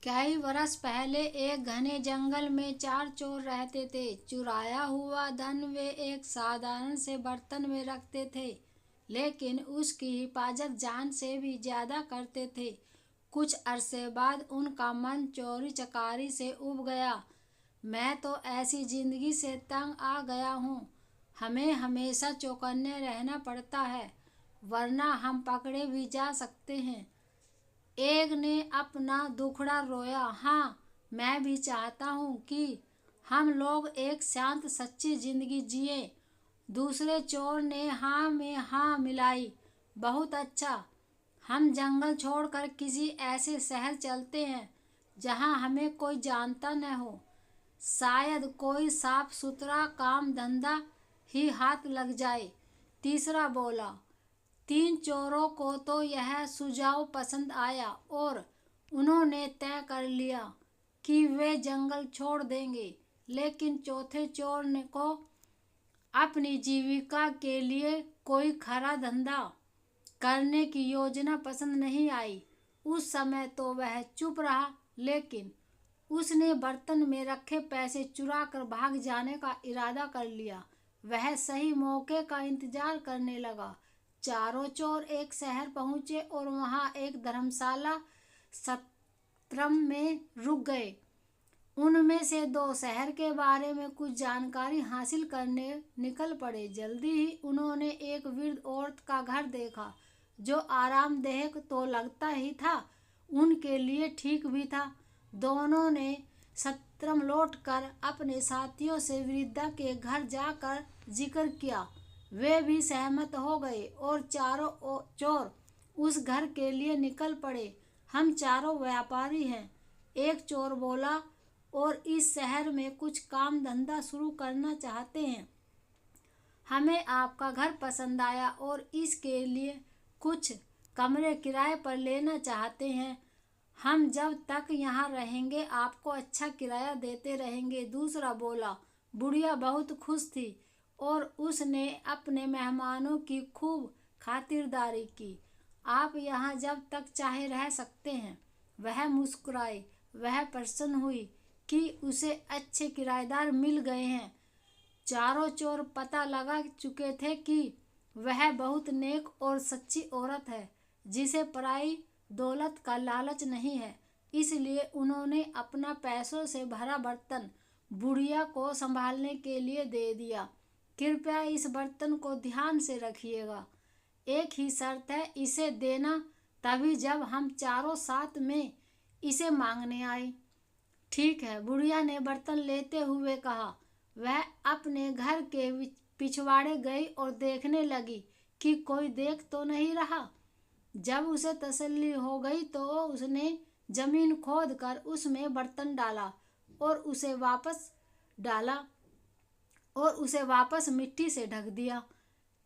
कई वर्ष पहले एक घने जंगल में चार चोर रहते थे। चुराया हुआ धन वे एक साधारण से बर्तन में रखते थे, लेकिन उसकी हिफाजत जान से भी ज्यादा करते थे। कुछ अरसे बाद उनका मन चोरी चकारी से उब गया। मैं तो ऐसी जिंदगी से तंग आ गया हूँ। हमें हमेशा चौकन्ने रहना पड़ता है, वरना हम पकड़े भी जा सकते हैं। एक ने अपना दुखड़ा रोया। हाँ, मैं भी चाहता हूँ कि हम लोग एक शांत सच्ची जिंदगी जिए। दूसरे चोर ने हाँ में हाँ मिलाई। बहुत अच्छा, हम जंगल छोड़कर किसी ऐसे शहर चलते हैं जहाँ हमें कोई जानता न हो। शायद कोई साफ सुथरा काम धंधा ही हाथ लग जाए। तीसरा बोला। तीन चोरों को तो यह सुझाव पसंद आया और उन्होंने तय कर लिया कि वे जंगल छोड़ देंगे। लेकिन चौथे चोर ने को अपनी जीविका के लिए कोई खरा धंधा करने की योजना पसंद नहीं आई। उस समय तो वह चुप रहा, लेकिन उसने बर्तन में रखे पैसे चुरा कर भाग जाने का इरादा कर लिया। वह सही मौके का इंतजार करने लगा। चारों चोर एक शहर पहुंचे और वहां एक धर्मशाला सत्रम में रुक गए। उनमें से दो शहर के बारे में कुछ जानकारी हासिल करने निकल पड़े। जल्दी ही उन्होंने एक वृद्ध औरत का घर देखा, जो आरामदायक तो लगता ही था, उनके लिए ठीक भी था। दोनों ने सत्रम लौटकर अपने साथियों से वृद्धा के घर जाकर जिक्र किया। वे भी सहमत हो गए और चारों चोर उस घर के लिए निकल पड़े। हम चारों व्यापारी हैं, एक चोर बोला, और इस शहर में कुछ काम धंधा शुरू करना चाहते हैं। हमें आपका घर पसंद आया और इसके लिए कुछ कमरे किराए पर लेना चाहते हैं। हम जब तक यहाँ रहेंगे आपको अच्छा किराया देते रहेंगे। दूसरा बोला। बुढ़िया बहुत खुश थी और उसने अपने मेहमानों की खूब खातिरदारी की। आप यहाँ जब तक चाहे रह सकते हैं। वह मुस्कुराई। वह प्रसन्न हुई कि उसे अच्छे किराएदार मिल गए हैं। चारों चोर पता लगा चुके थे कि वह बहुत नेक और सच्ची औरत है, जिसे पराई दौलत का लालच नहीं है। इसलिए उन्होंने अपना पैसों से भरा बर्तन बुढ़िया को संभालने के लिए दे दिया। कृपया इस बर्तन को ध्यान से रखिएगा। एक ही शर्त है, इसे देना तभी जब हम चारों साथ में इसे मांगने आए। ठीक है, बुढ़िया ने बर्तन लेते हुए कहा। वह अपने घर के पिछवाड़े गई और देखने लगी कि कोई देख तो नहीं रहा। जब उसे तसल्ली हो गई तो उसने जमीन खोदकर उसमें बर्तन डाला और उसे वापस मिट्टी से ढक दिया।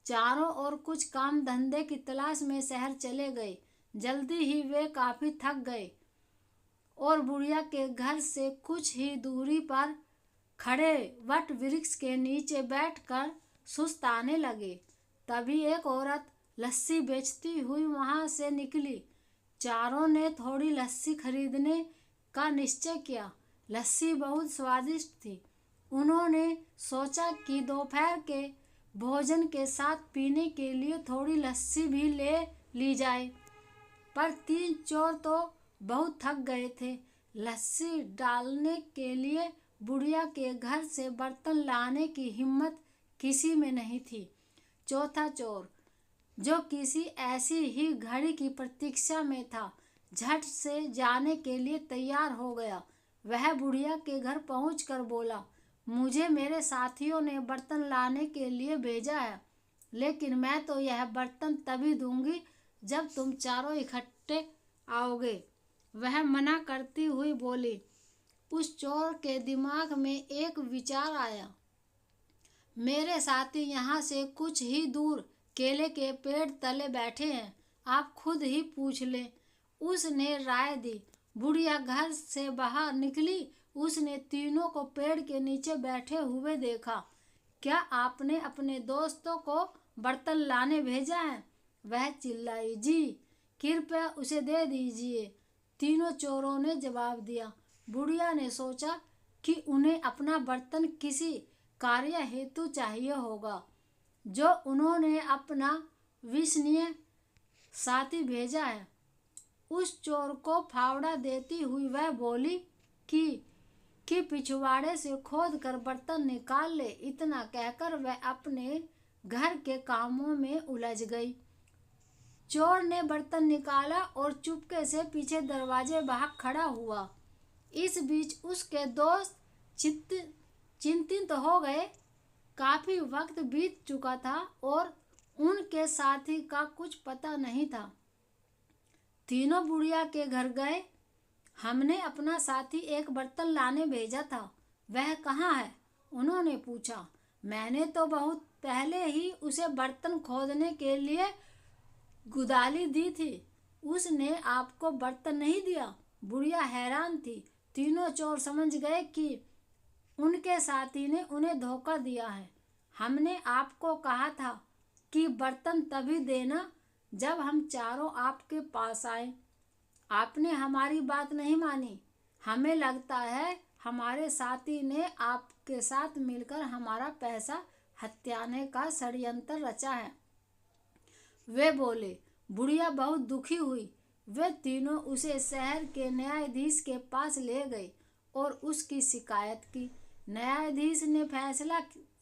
चारों और कुछ काम धंधे की तलाश में शहर चले गए। जल्दी ही वे काफी थक गए और बुढ़िया के घर से कुछ ही दूरी पर खड़े वट वृक्ष के नीचे बैठकर सुस्ताने लगे। तभी एक औरत लस्सी बेचती हुई वहां से निकली। चारों ने थोड़ी लस्सी खरीदने का निश्चय किया। लस्सी बहुत स्वादिष्ट थी। उन्होंने सोचा कि दोपहर के भोजन के साथ पीने के लिए थोड़ी लस्सी भी ले ली जाए। पर तीन चोर तो बहुत थक गए थे। लस्सी डालने के लिए बुढ़िया के घर से बर्तन लाने की हिम्मत किसी में नहीं थी। चौथा चोर, जो किसी ऐसी ही घड़ी की प्रतीक्षा में था, झट से जाने के लिए तैयार हो गया। वह बुढ़िया के घर पहुंचकर बोला, मुझे मेरे साथियों ने बर्तन लाने के लिए भेजा है, लेकिन मैं तो यह बर्तन तभी दूंगी जब तुम चारों इकट्ठे आओगे। वह मना करती हुई बोली। उस चोर के दिमाग में एक विचार आया। मेरे साथी यहाँ से कुछ ही दूर केले के पेड़ तले बैठे हैं, आप खुद ही पूछ लें। उसने राय दी। बुढ़िया घर से बाहर निकली। उसने तीनों को पेड़ के नीचे बैठे हुए देखा। क्या आपने अपने दोस्तों को बर्तन लाने भेजा है? वह चिल्लाई। जी, कृपया उसे दे दीजिए। तीनों चोरों ने जवाब दिया। बुढ़िया ने सोचा कि उन्हें अपना बर्तन किसी कार्य हेतु चाहिए होगा, जो उन्होंने अपना विश्वसनीय साथी भेजा है। उस चोर को फावड़ा देती हुई वह बोली कि पिछवाड़े से खोद कर बर्तन निकाल ले। इतना कहकर वह अपने घर के कामों में उलझ गई। चोर ने बर्तन निकाला और चुपके से पीछे दरवाजे बाहर खड़ा हुआ। इस बीच उसके दोस्त चिंतित हो गए। काफी वक्त बीत चुका था और उनके साथी का कुछ पता नहीं था। तीनों बुढ़िया के घर गए। हमने अपना साथी एक बर्तन लाने भेजा था, वह कहाँ है? उन्होंने पूछा। मैंने तो बहुत पहले ही उसे बर्तन खोदने के लिए गुदाली दी थी, उसने आपको बर्तन नहीं दिया? बुढ़िया हैरान थी। तीनों चोर समझ गए कि उनके साथी ने उन्हें धोखा दिया है। हमने आपको कहा था कि बर्तन तभी देना जब हम चारों आपके पास आए। आपने हमारी बात नहीं मानी। हमें लगता है हमारे साथी ने आपके साथ मिलकर हमारा पैसा हथियाने का षड्यंत्र रचा है, वे बोले। बुढ़िया बहुत दुखी हुई। वे तीनों उसे शहर के न्यायाधीश के पास ले गए और उसकी शिकायत की। न्यायाधीश ने फैसला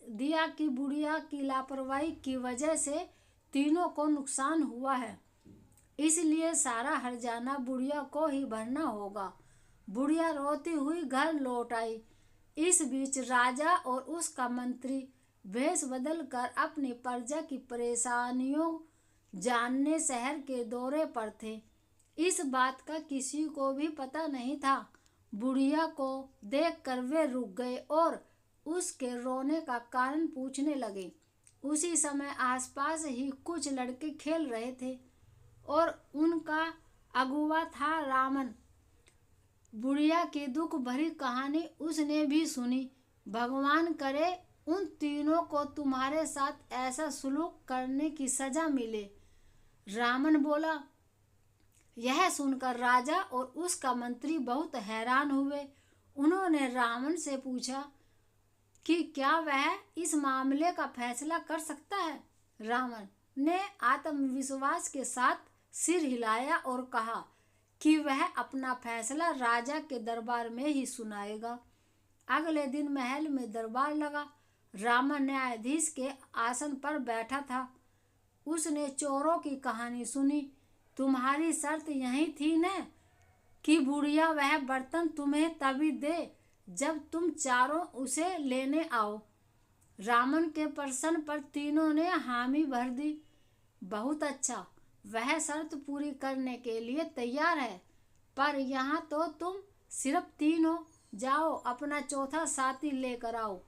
दिया कि बुढ़िया की लापरवाही की वजह से तीनों को नुकसान हुआ है, इसलिए सारा हर्जाना बुढ़िया को ही भरना होगा। बुढ़िया रोती हुई घर लौट आई। इस बीच राजा और उसका मंत्री भेष बदलकर अपनी प्रजा की परेशानियों जानने शहर के दौरे पर थे। इस बात का किसी को भी पता नहीं था। बुढ़िया को देखकर वे रुक गए और उसके रोने का कारण पूछने लगे। उसी समय आसपास ही कुछ लड़के खेल रहे थे और उनका अगुआ था रामन। बुढ़िया की दुख भरी कहानी उसने भी सुनी। भगवान करे उन तीनों को तुम्हारे साथ ऐसा सुलूक करने की सजा मिले, रामन बोला। यह सुनकर राजा और उसका मंत्री बहुत हैरान हुए। उन्होंने रावण से पूछा कि क्या वह इस मामले का फैसला कर सकता है। रावण ने आत्मविश्वास के साथ सिर हिलाया और कहा कि वह अपना फैसला राजा के दरबार में ही सुनाएगा। अगले दिन महल में दरबार लगा। रावण न्यायाधीश के आसन पर बैठा था। उसने चोरों की कहानी सुनी। तुम्हारी शर्त यही थी न कि बुढ़िया वह बर्तन तुम्हें तभी दे जब तुम चारों उसे लेने आओ। रावण के प्रश्न पर तीनों ने हामी भर दी। बहुत अच्छा, वह शर्त पूरी करने के लिए तैयार है, पर यहाँ तो तुम सिर्फ तीन हो। जाओ अपना चौथा साथी लेकर आओ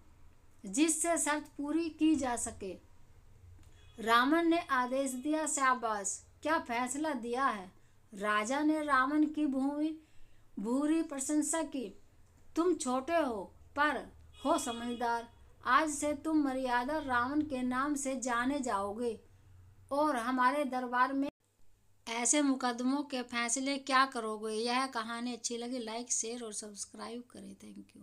जिससे शर्त पूरी की जा सके। रावण ने आदेश दिया। शाबाश, क्या फैसला दिया है। राजा ने रावण की भूरी प्रशंसा की। तुम छोटे हो पर हो समझदार। आज से तुम मर्यादा रावण के नाम से जाने जाओगे और हमारे दरबार में ऐसे मुकदमों के फैसले क्या करोगे। यह कहानी अच्छी लगी लाइक शेयर और सब्सक्राइब करें। Thank you.